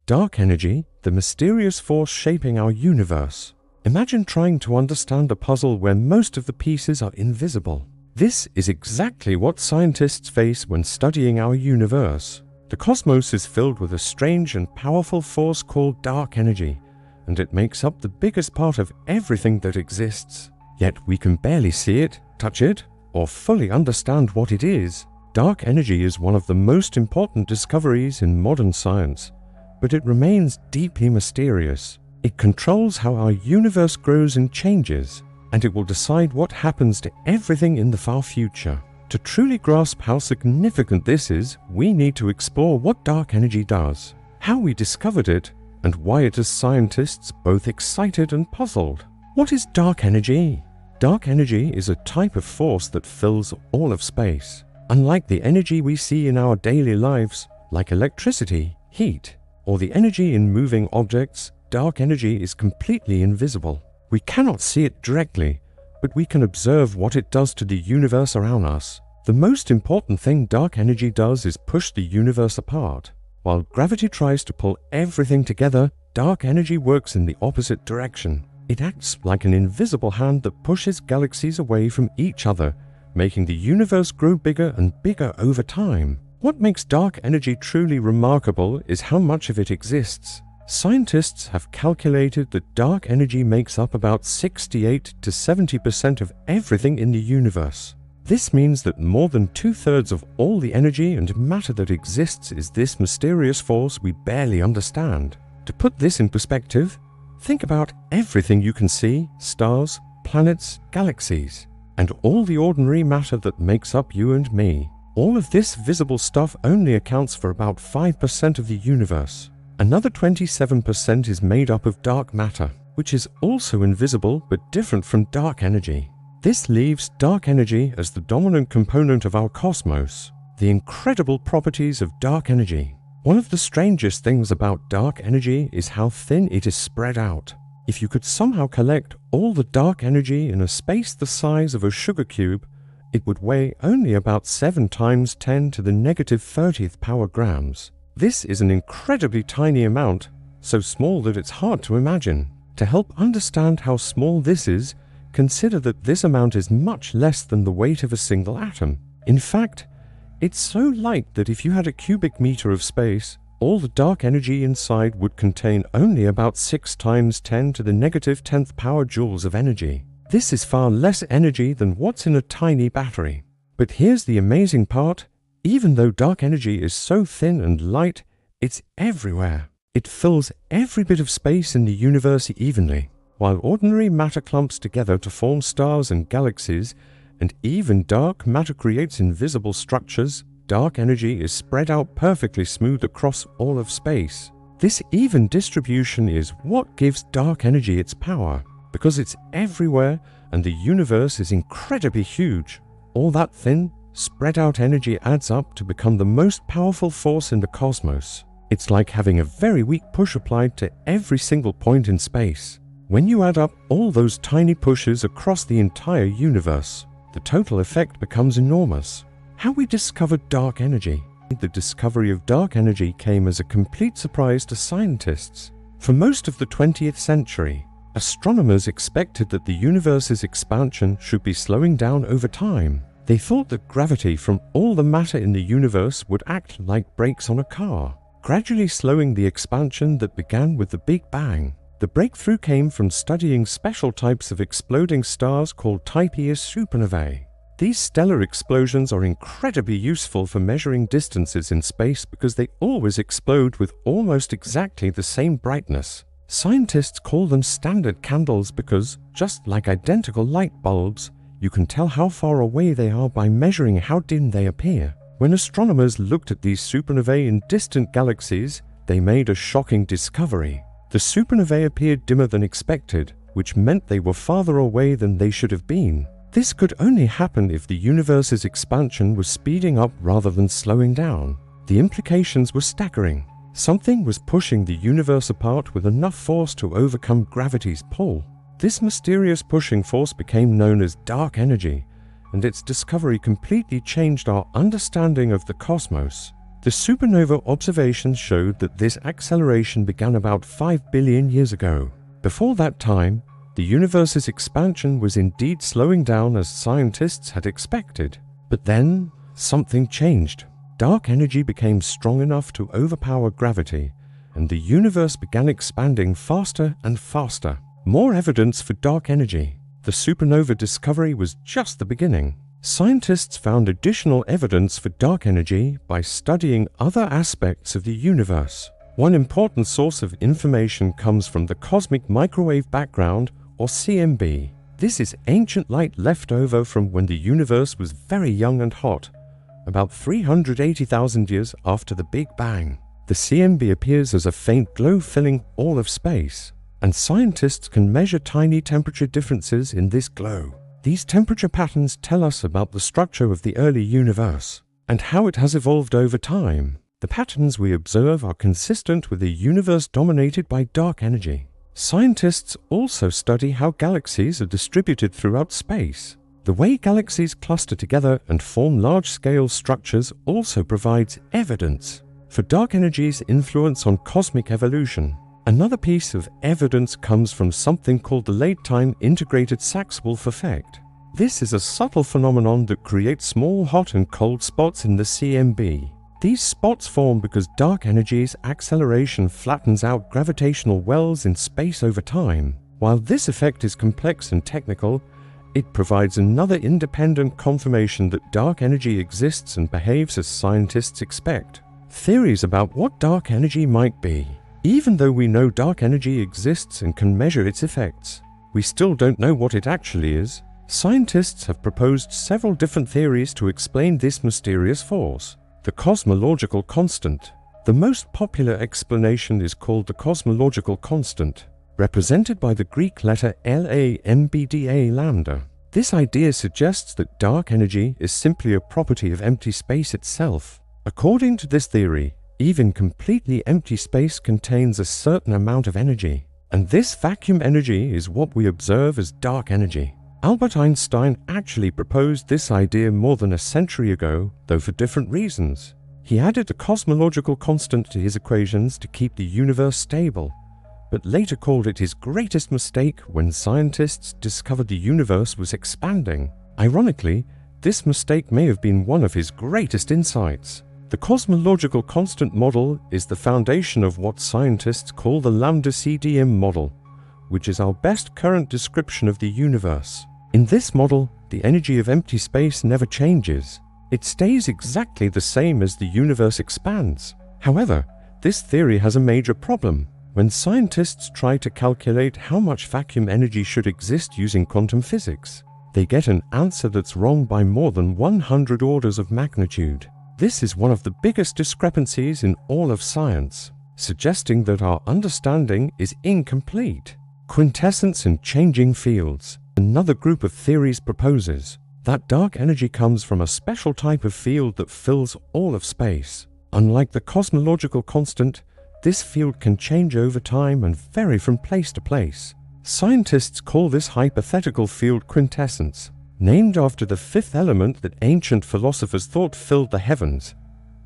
Dark energy, the mysterious force shaping our universe. Imagine trying to understand a puzzle where most of the pieces are invisible. This is exactly what scientists face when studying our universe. The cosmos is filled with a strange and powerful force called dark energy, and it makes up the biggest part of everything that exists. Yet we can barely see it, touch it, or fully understand what it is. Dark energy is one of the most important discoveries in modern science, but it remains deeply mysterious. It controls how our universe grows and changes, and it will decide what happens to everything in the far future. To truly grasp how significant this is, we need to explore what dark energy does, how we discovered it, and why it has scientists both excited and puzzled. What is dark energy? Dark energy is a type of force that fills all of space. Unlike the energy we see in our daily lives, like electricity, heat, or the energy in moving objects, dark energy is completely invisible. We cannot see it directly, but we can observe what it does to the universe around us. The most important thing dark energy does is push the universe apart. While gravity tries to pull everything together, dark energy works in the opposite direction. It acts like an invisible hand that pushes galaxies away from each other, making the universe grow bigger and bigger over time. What makes dark energy truly remarkable is how much of it exists. Scientists have calculated that dark energy makes up about 68 to 70% of everything in the universe. This means that more than 2/3 of all the energy and matter that exists is this mysterious force we barely understand. To put this in perspective, think about everything you can see: stars, planets, galaxies, and all the ordinary matter that makes up you and me. All of this visible stuff only accounts for about 5% of the universe. Another 27% is made up of dark matter, which is also invisible but different from dark energy. This leaves dark energy as the dominant component of our cosmos. The incredible properties of dark energy. One of the strangest things about dark energy is how thin it is spread out. If you could somehow collect all the dark energy in a space the size of a sugar cube, it would weigh only about 7 times 10 to the negative 30th power grams. This is an incredibly tiny amount, so small that it's hard to imagine. To help understand how small this is, consider that this amount is much less than the weight of a single atom. In fact, it's so light that if you had a cubic meter of space, all the dark energy inside would contain only about 6 times 10 to the negative 10th power joules of energy. This is far less energy than what's in a tiny battery. But here's the amazing part: even though dark energy is so thin and light, it's everywhere. It fills every bit of space in the universe evenly. While ordinary matter clumps together to form stars and galaxies, and even dark matter creates invisible structures, dark energy is spread out perfectly smooth across all of space. This even distribution is what gives dark energy its power. Because it's everywhere and the universe is incredibly huge, all that thin, spread out energy adds up to become the most powerful force in the cosmos. It's like having a very weak push applied to every single point in space. When you add up all those tiny pushes across the entire universe, the total effect becomes enormous. How we discovered dark energy. The discovery of dark energy came as a complete surprise to scientists. For most of the 20th century, astronomers expected that the universe's expansion should be slowing down over time. They thought that gravity from all the matter in the universe would act like brakes on a car, gradually slowing the expansion that began with the Big Bang. The breakthrough came from studying special types of exploding stars called Type Ia supernovae. These stellar explosions are incredibly useful for measuring distances in space because they always explode with almost exactly the same brightness. Scientists call them standard candles because, just like identical light bulbs, you can tell how far away they are by measuring how dim they appear. When astronomers looked at these supernovae in distant galaxies, they made a shocking discovery. The supernovae appeared dimmer than expected, which meant they were farther away than they should have been. This could only happen if the universe's expansion was speeding up rather than slowing down. The implications were staggering. Something was pushing the universe apart with enough force to overcome gravity's pull. This mysterious pushing force became known as dark energy, and its discovery completely changed our understanding of the cosmos. The supernova observations showed that this acceleration began about 5 billion years ago. Before that time, the universe's expansion was indeed slowing down as scientists had expected. But then, something changed. Dark energy became strong enough to overpower gravity, and the universe began expanding faster and faster. More evidence for dark energy. The supernova discovery was just the beginning. Scientists found additional evidence for dark energy by studying other aspects of the universe. One important source of information comes from the cosmic microwave background, or CMB. This is ancient light left over from when the universe was very young and hot, about 380,000 years after the Big Bang. The CMB appears as a faint glow filling all of space, and scientists can measure tiny temperature differences in this glow. These temperature patterns tell us about the structure of the early universe and how it has evolved over time. The patterns we observe are consistent with a universe dominated by dark energy. Scientists also study how galaxies are distributed throughout space. The way galaxies cluster together and form large-scale structures also provides evidence for dark energy's influence on cosmic evolution. Another piece of evidence comes from something called the late-time integrated Saxe-Wolf effect. This is a subtle phenomenon that creates small hot and cold spots in the CMB. These spots form because dark energy's acceleration flattens out gravitational wells in space over time. While this effect is complex and technical, it provides another independent confirmation that dark energy exists and behaves as scientists expect. Theories about what dark energy might be. Even though we know dark energy exists and can measure its effects, we still don't know what it actually is. Scientists have proposed several different theories to explain this mysterious force. The cosmological constant. The most popular explanation is called the cosmological constant, represented by the Greek letter lambda lambda. This idea suggests that dark energy is simply a property of empty space itself. According to this theory, even completely empty space contains a certain amount of energy, and this vacuum energy is what we observe as dark energy. Albert Einstein actually proposed this idea more than a century ago, though for different reasons. He added the cosmological constant to his equations to keep the universe stable, but later called it his greatest mistake when scientists discovered the universe was expanding. Ironically, this mistake may have been one of his greatest insights. The cosmological constant model is the foundation of what scientists call the lambda CDM model, which is our best current description of the universe. In this model, the energy of empty space never changes. It stays exactly the same as the universe expands. However, this theory has a major problem. When scientists try to calculate how much vacuum energy should exist using quantum physics, they get an answer that's wrong by more than 100 orders of magnitude. This is one of the biggest discrepancies in all of science, suggesting that our understanding is incomplete. Quintessence and changing fields. Another group of theories proposes that dark energy comes from a special type of field that fills all of space. Unlike the cosmological constant, this field can change over time and vary from place to place. Scientists call this hypothetical field quintessence, named after the fifth element that ancient philosophers thought filled the heavens.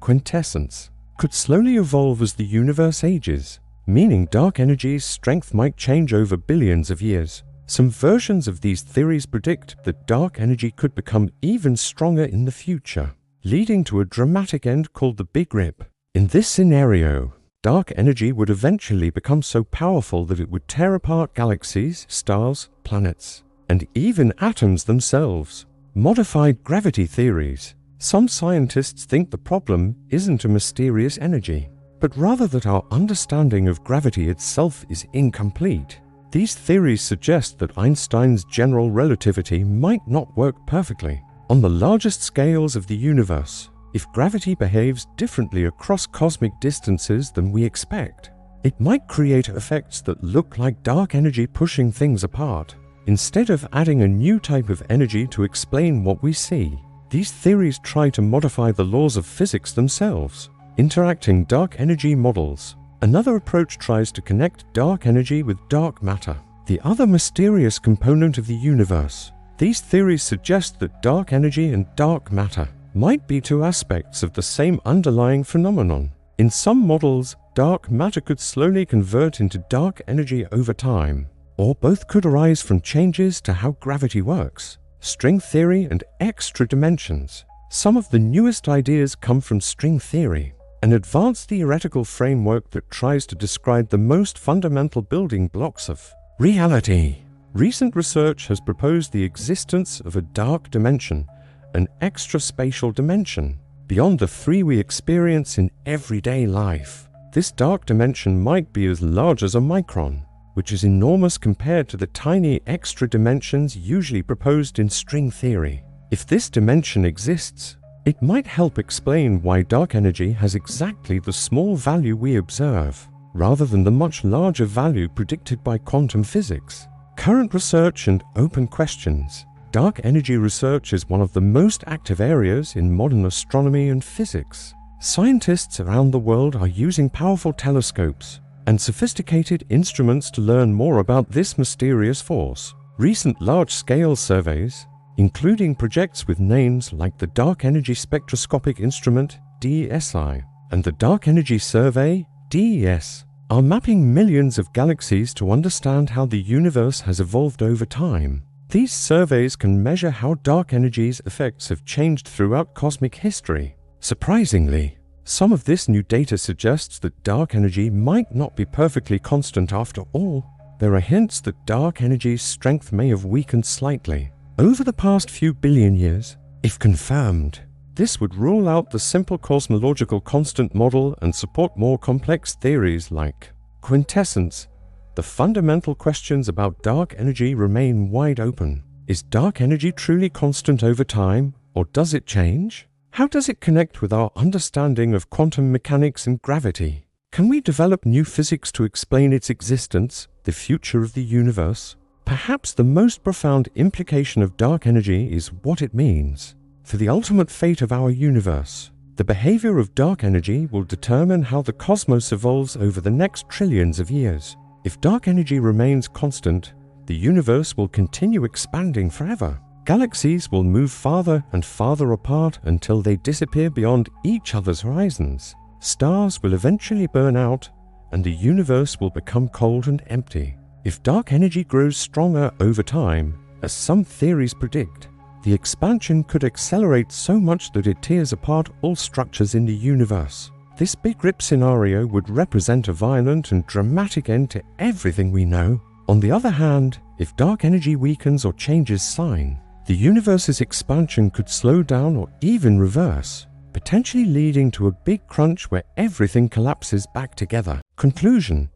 Quintessence could slowly evolve as the universe ages, meaning dark energy's strength might change over billions of years. Some versions of these theories predict that dark energy could become even stronger in the future, leading to a dramatic end called the Big Rip. In this scenario, dark energy would eventually become so powerful that it would tear apart galaxies, stars, planets, and even atoms themselves. Modified gravity theories. Some scientists think the problem isn't a mysterious energy, but rather that our understanding of gravity itself is incomplete. These theories suggest that Einstein's general relativity might not work perfectly. On the largest scales of the universe, if gravity behaves differently across cosmic distances than we expect, it might create effects that look like dark energy pushing things apart. Instead of adding a new type of energy to explain what we see, these theories try to modify the laws of physics themselves, interacting dark energy models. Another approach tries to connect dark energy with dark matter, the other mysterious component of the universe. These theories suggest that dark energy and dark matter might be two aspects of the same underlying phenomenon. In some models, dark matter could slowly convert into dark energy over time, or both could arise from changes to how gravity works, string theory, and extra dimensions. Some of the newest ideas come from string theory, an advanced theoretical framework that tries to describe the most fundamental building blocks of reality. Recent research has proposed the existence of a dark dimension, an extra-spatial dimension, beyond the three we experience in everyday life. This dark dimension might be as large as a micron, which is enormous compared to the tiny extra dimensions usually proposed in string theory. If this dimension exists, it might help explain why dark energy has exactly the small value we observe, rather than the much larger value predicted by quantum physics. Current research and open questions. Dark energy research is one of the most active areas in modern astronomy and physics. Scientists around the world are using powerful telescopes and sophisticated instruments to learn more about this mysterious force. Recent large-scale surveys, including projects with names like the Dark Energy Spectroscopic Instrument (DESI) and the Dark Energy Survey (DES), are mapping millions of galaxies to understand how the universe has evolved over time. These surveys can measure how dark energy's effects have changed throughout cosmic history. Surprisingly, some of this new data suggests that dark energy might not be perfectly constant after all. There are hints that dark energy's strength may have weakened slightly over the past few billion years. If confirmed, this would rule out the simple cosmological constant model and support more complex theories like quintessence. The fundamental questions about dark energy remain wide open. Is dark energy truly constant over time, or does it change? How does it connect with our understanding of quantum mechanics and gravity? Can we develop new physics to explain its existence, the future of the universe? Perhaps the most profound implication of dark energy is what it means for the ultimate fate of our universe. The behavior of dark energy will determine how the cosmos evolves over the next trillions of years. If dark energy remains constant, the universe will continue expanding forever. Galaxies will move farther and farther apart until they disappear beyond each other's horizons. Stars will eventually burn out, and the universe will become cold and empty. If dark energy grows stronger over time, as some theories predict, the expansion could accelerate so much that it tears apart all structures in the universe. This Big Rip scenario would represent a violent and dramatic end to everything we know. On the other hand, if dark energy weakens or changes sign, the universe's expansion could slow down or even reverse, potentially leading to a big crunch where everything collapses back together. Conclusion: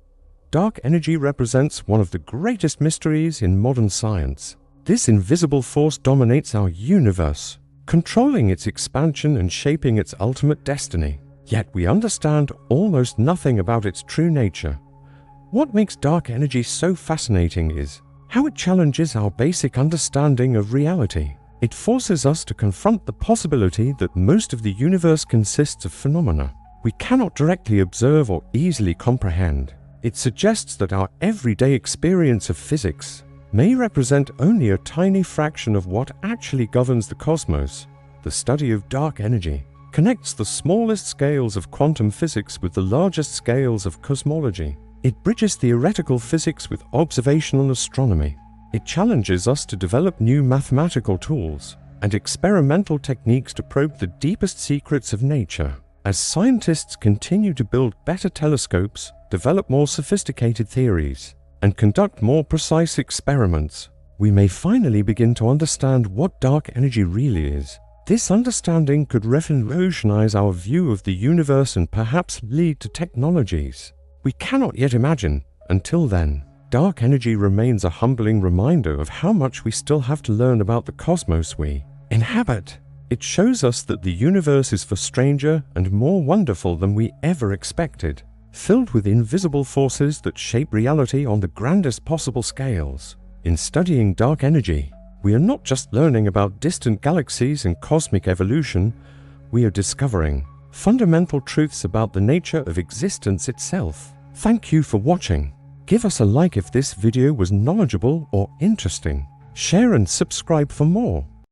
dark energy represents one of the greatest mysteries in modern science. This invisible force dominates our universe, controlling its expansion and shaping its ultimate destiny. Yet we understand almost nothing about its true nature. What makes dark energy so fascinating is how it challenges our basic understanding of reality. It forces us to confront the possibility that most of the universe consists of phenomena we cannot directly observe or easily comprehend. It suggests that our everyday experience of physics may represent only a tiny fraction of what actually governs the cosmos. The study of dark energy connects the smallest scales of quantum physics with the largest scales of cosmology. It bridges theoretical physics with observational astronomy. It challenges us to develop new mathematical tools and experimental techniques to probe the deepest secrets of nature. As scientists continue to build better telescopes, develop more sophisticated theories, and conduct more precise experiments, we may finally begin to understand what dark energy really is. This understanding could revolutionize our view of the universe and perhaps lead to technologies we cannot yet imagine. Until then, dark energy remains a humbling reminder of how much we still have to learn about the cosmos we inhabit. It shows us that the universe is far stranger and more wonderful than we ever expected, filled with invisible forces that shape reality on the grandest possible scales. In studying dark energy, we are not just learning about distant galaxies and cosmic evolution, we are discovering fundamental truths about the nature of existence itself. Thank you for watching. Give us a like if this video was knowledgeable or interesting. Share and subscribe for more.